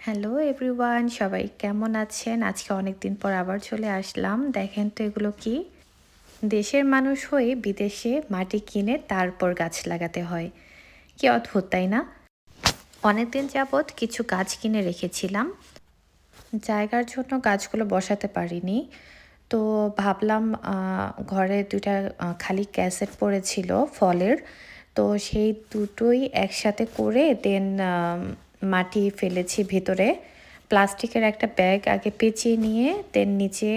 Hello everyone, সবাই কেমন আছেন? আজকে অনেক দিন পর আবার চলে আসলাম। দেখেন তো এগুলো কি? দেশের মানুষ হয়ে বিদেশে মাটি কিনে তারপর গাছ লাগাতে হয়। কি অদ্ভুত, তাই না? অনেকদিন যাবৎ কিছু গাছ কিনে রেখেছিলাম। জায়গার জন্য গাছগুলো বসাতে পারিনি। তো ভাবলাম ঘরে ২ টা খালি ক্যাসেট পড়েছিল ফলের। তো সেই দুটোই একসাথে করে দেন মাটি ফেলেছি ভেতরে। প্লাস্টিকের একটা ব্যাগ আগে পেঁচিয়ে নিয়ে দেন নিচে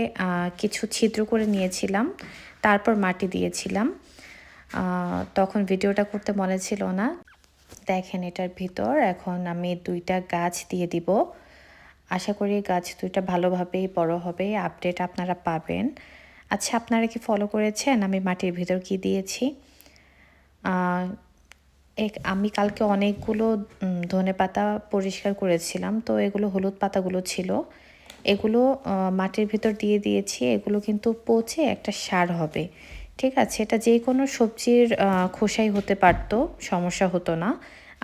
কিছু ছিদ্র করে নিয়েছিলাম। তারপর মাটি দিয়েছিলাম। তখন ভিডিওটা করতে মনে ছিল না। দেখেন এটার ভিতর এখন আমি ২ টা গাছ দিয়ে দিব। আশা করি গাছ ২ টা ভালোভাবেই বড় হবে। আপডেট আপনারা পাবেন। আচ্ছা, আপনারা কি ফলো করেছেন আমি মাটির ভিতর কি দিয়েছি? আ আমি কালকে অনেকগুলো ধনেপাতা পরিষ্কার করেছিলাম। তো এগুলো হলুদ পাতাগুলো ছিল। এগুলো মাটির ভিতর দিয়ে দিয়েছি। এগুলো কিন্তু পচে একটা সার হবে। ঠিক আছে? এটা যেকোনো সবজির খোসাই হতে পারত, সমস্যা হতো না।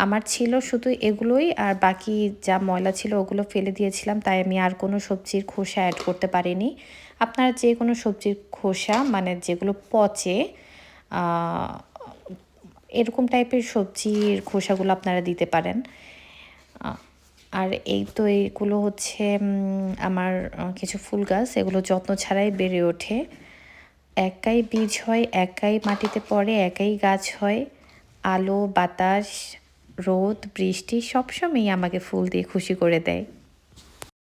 আমার ছিল শুধু এগুলোই, আর বাকি যা ময়লা ছিল ওগুলো ফেলে দিয়েছিলাম। তাই আমি আর কোনো সবজির খোসা এড করতে পারিনি। আপনারা যেকোনো সবজির খোসা মানে যেগুলো পচে আ এরকম টাইপের সবজির খোসাগুলো আপনারা দিতে পারেন। আ আর এই তো এগুলো হচ্ছে আমার কিছু ফুল গাছ। এগুলো যত্ন ছাড়াই বেড়ে ওঠে। একাই বীজ হয়, একাই মাটিতে পড়ে, একাই গাছ হয়। আলো, বাতাস, রোদ, বৃষ্টি সবসময়ই আমাকে ফুল দিয়ে খুশি করে দেয়।